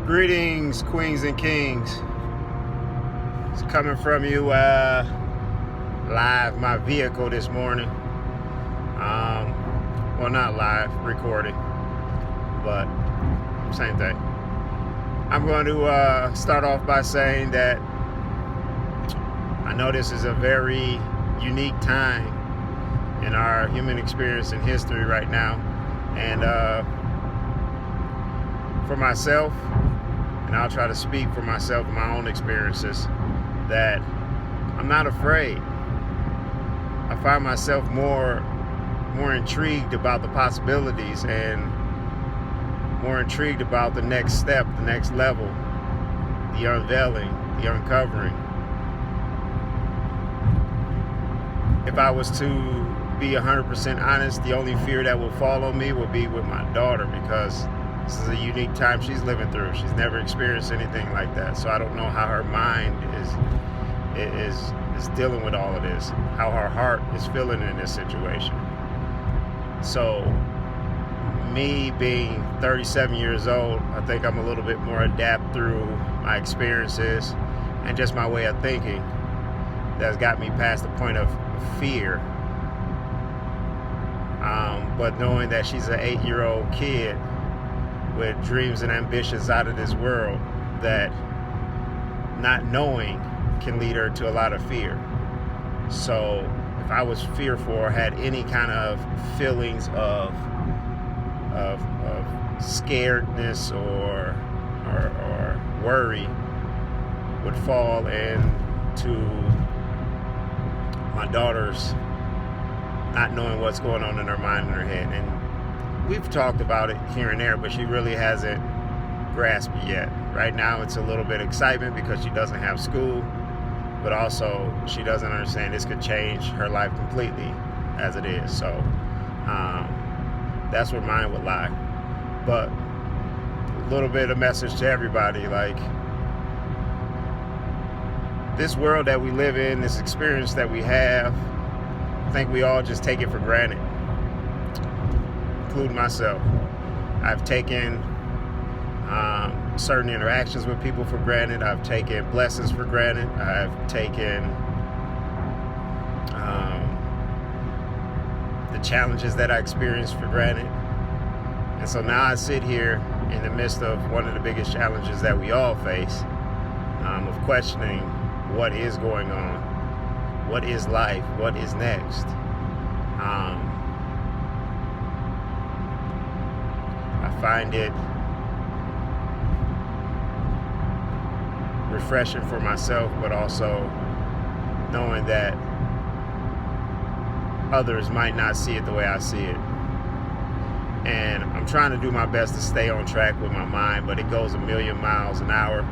Greetings, queens and kings. It's coming from you live, my vehicle this morning. Well, not live, recording, but same thing. I'm going to start off by saying that I know this is a very unique time in our human experience and history right now, and for myself, and I'll try to speak for myself and my own experiences, that I'm not afraid. I find myself more intrigued about the possibilities and more intrigued about the next step, the next level, the unveiling, the uncovering. If I was to be 100% honest, the only fear that will fall on me will be with my daughter, because this is a unique time she's living through. She's never experienced anything like that. So I don't know how her mind is dealing with all of this, how her heart is feeling in this situation. So me being 37 years old, I think I'm a little bit more adept through my experiences and just my way of thinking that's got me past the point of fear. But knowing that she's an 8-year-old kid with dreams and ambitions out of this world, that not knowing can lead her to a lot of fear. So if I was fearful or had any kind of feelings of scaredness or worry, would fall into my daughter's not knowing what's going on in her mind and her head. And we've talked about it here and there, but she really hasn't grasped it yet. Right now it's a little bit excitement because she doesn't have school, but also she doesn't understand this could change her life completely as it is. So that's where mine would lie. But a little bit of message to everybody, like, this world that we live in, this experience that we have, I think we all just take it for granted, including myself. I've taken certain interactions with people for granted. I've taken blessings for granted. I've taken the challenges that I experienced for granted. And so now I sit here in the midst of one of the biggest challenges that we all face, of questioning what is going on, what is life, what is next. I find it refreshing for myself, but also knowing that others might not see it the way I see it. And I'm trying to do my best to stay on track with my mind, but it goes a million miles an hour.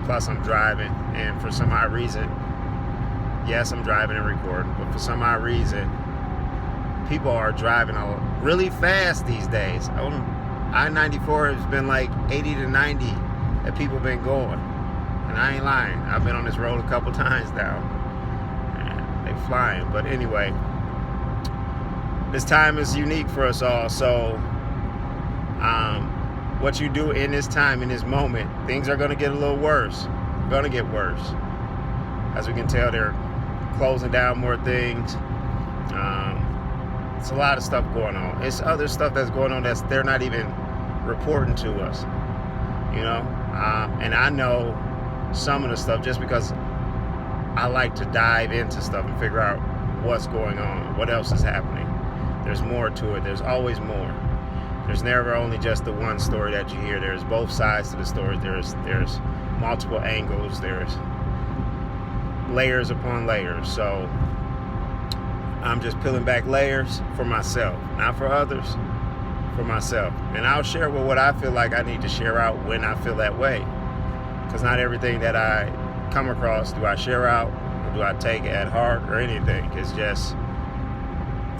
Plus I'm driving, and for some odd reason, yes, I'm driving and recording, but for some odd reason, people are driving really fast these days. I-94 has been like 80 to 90 that people have been going. And I ain't lying. I've been on this road a couple times now. And they flying. But anyway, this time is unique for us all. So what you do in this time, in this moment, things are going to get a little worse. Going to get worse. As we can tell, they're closing down more things. It's a lot of stuff going on. It's other stuff that's going on that's they're not even reporting to us, you know. And I know some of the stuff just because I like to dive into stuff and figure out what's going on, what else is happening. There's more to it. There's always more. There's never only just the one story that you hear. There's both sides to the story. There's multiple angles. There's layers upon layers. So I'm just peeling back layers for myself, not for others, for myself. And I'll share with what I feel like I need to share out when I feel that way. Because not everything that I come across do I share out or do I take at heart or anything. It's just,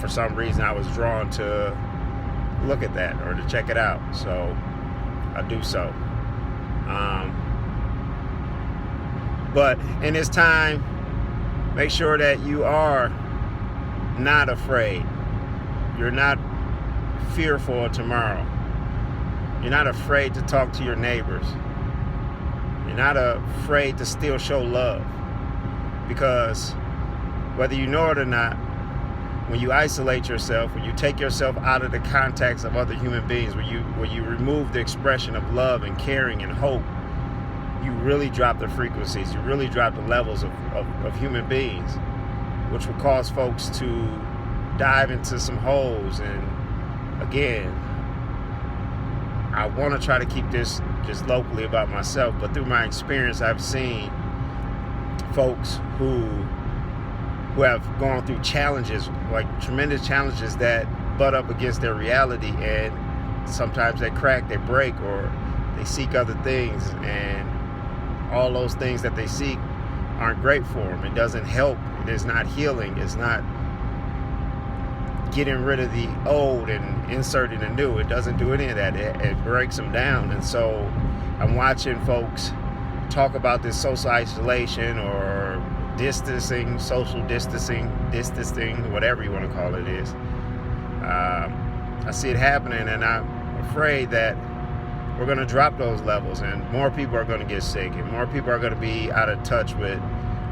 for some reason, I was drawn to look at that or to check it out. So I do so. But in this time, make sure that you are not afraid. You're not fearful of tomorrow. You're not afraid to talk to your neighbors. You're not afraid to still show love, because whether you know it or not, when you isolate yourself, when you take yourself out of the context of other human beings, when you remove the expression of love and caring and hope, you really drop the frequencies, you really drop the levels of human beings, which will cause folks to dive into some holes. And again, I want to try to keep this just locally about myself, but through my experience, I've seen folks who have gone through challenges, like tremendous challenges that butt up against their reality, and sometimes they crack, they break, or they seek other things, and all those things that they seek aren't great for them. It doesn't help. It is not healing. It's not getting rid of the old and inserting the new. It doesn't do any of that. It breaks them down. And so I'm watching folks talk about this social isolation or distancing, social distancing, whatever you want to call it is. I see it happening, and I'm afraid that we're going to drop those levels, and more people are going to get sick, and more people are going to be out of touch with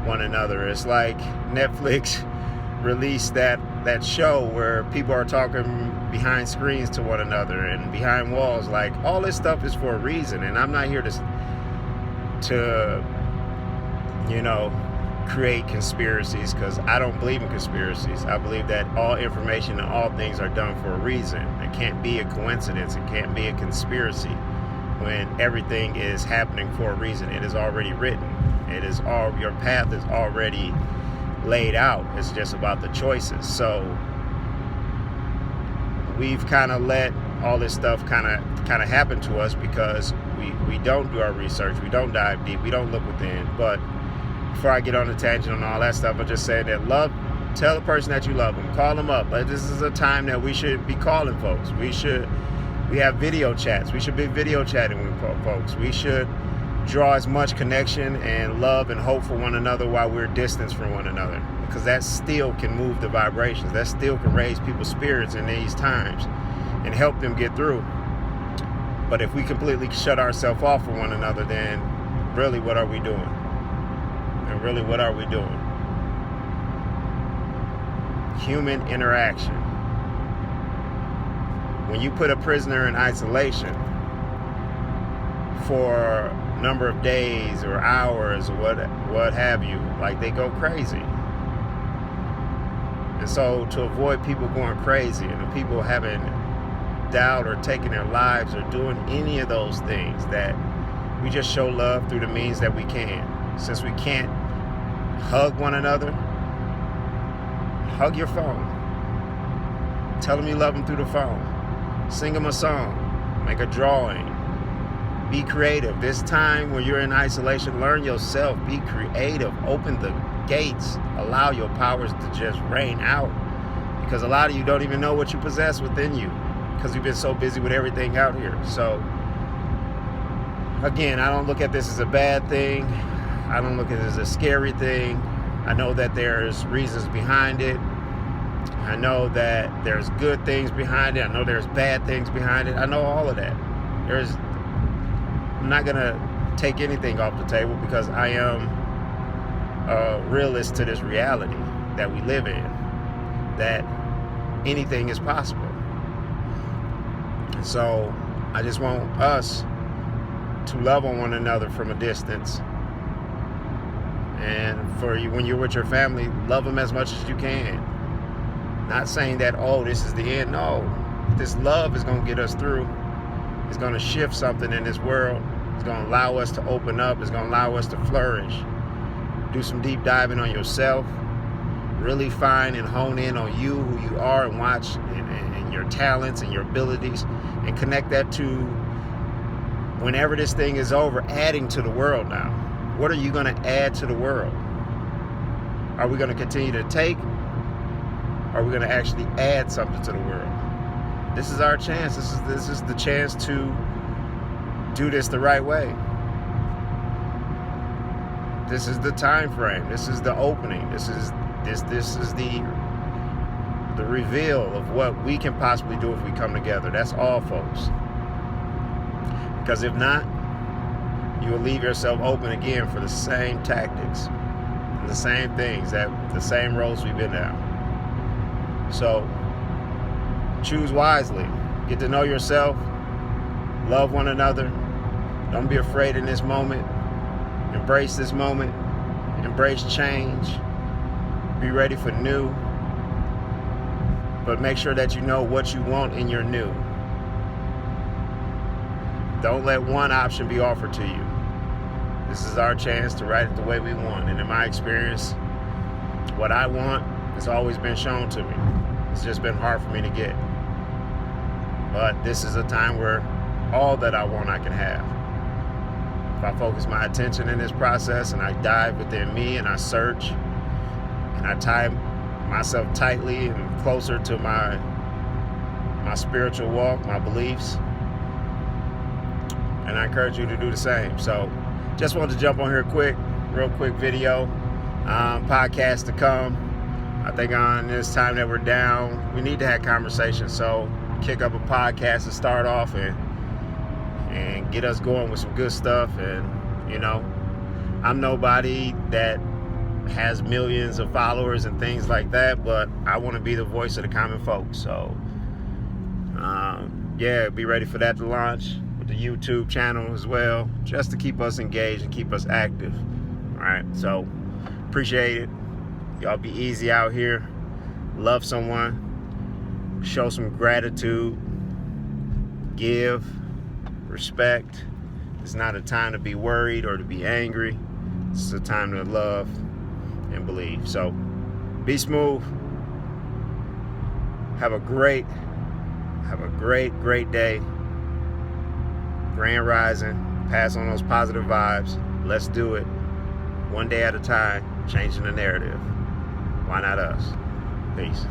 one another. It's like Netflix released that show where people are talking behind screens to one another and behind walls. Like, all this stuff is for a reason, and I'm not here to create conspiracies, because I don't believe in conspiracies. I believe that all information and all things are done for a reason. It can't be a coincidence. It can't be a conspiracy when everything is happening for a reason. It is already written. Your path is already laid out. It's just about the choices. So we've kind of let all this stuff kind of happen to us because we don't do our research. We don't dive deep. We don't look within. But before I get on the tangent and all that stuff, I just say that tell the person that you love them. Call them up. Like, this is a time that we should be calling folks. We have video chats. We should be video chatting with folks. We should draw as much connection and love and hope for one another while we're distanced from one another, because that still can move the vibrations. That still can raise people's spirits in these times and help them get through. But if we completely shut ourselves off from one another, then really, what are we doing? And really, what are we doing? Human interaction. When you put a prisoner in isolation for a number of days or hours or what have you, like, they go crazy. And so to avoid people going crazy and people having doubt or taking their lives or doing any of those things, that we just show love through the means that we can. Since we can't hug one another, hug your phone. Tell them you love them through the phone. Sing them a song. Make a drawing. Be creative. This time when you're in isolation, learn yourself. Be creative. Open the gates. Allow your powers to just rain out. Because a lot of you don't even know what you possess within you, because you've been so busy with everything out here. So again, I don't look at this as a bad thing. I don't look at it as a scary thing. I know that there's reasons behind it. I know that there's good things behind it. I know there's bad things behind it. I know all of that. I'm not going to take anything off the table, because I am a realist to this reality that we live in, that anything is possible. And so I just want us to love on one another from a distance. And for you, when you're with your family, love them as much as you can. Not saying that, oh, this is the end. No, this love is going to get us through. It's going to shift something in this world. It's going to allow us to open up. It's going to allow us to flourish. Do some deep diving on yourself. Really find and hone in on you, who you are, and watch and your talents and your abilities, and connect that to, whenever this thing is over, adding to the world now. What are you going to add to the world? Are we going to continue to take? Or are we going to actually add something to the world? This is our chance. This is the chance to do this the right way. This is the time frame. This is the opening. This is the reveal of what we can possibly do if we come together. That's all, folks. Because if not, you will leave yourself open again for the same tactics, the same things, the same roads we've been down. So choose wisely. Get to know yourself. Love one another. Don't be afraid in this moment. Embrace this moment. Embrace change. Be ready for new. But make sure that you know what you want in your new. Don't let one option be offered to you. This is our chance to write it the way we want. And in my experience, what I want has always been shown to me. It's just been hard for me to get. But this is a time where all that I want, I can have. If I focus my attention in this process and I dive within me and I search and I tie myself tightly and closer to my spiritual walk, my beliefs, and I encourage you to do the same. So just wanted to jump on here real quick video. Podcast to come. I think on this time that we're down, we need to have conversations. So kick up a podcast to start off and get us going with some good stuff. And, you know, I'm nobody that has millions of followers and things like that, but I want to be the voice of the common folks. So, yeah, be ready for that to launch with the YouTube channel as well, just to keep us engaged and keep us active. All right, so appreciate it. Y'all be easy out here. Love someone. Show some gratitude. Give. Respect. It's not a time to be worried or to be angry. It's a time to love and believe. So be smooth. Have a great day. Grand rising. Pass on those positive vibes. Let's do it. One day at a time, changing the narrative. Why not us? Peace.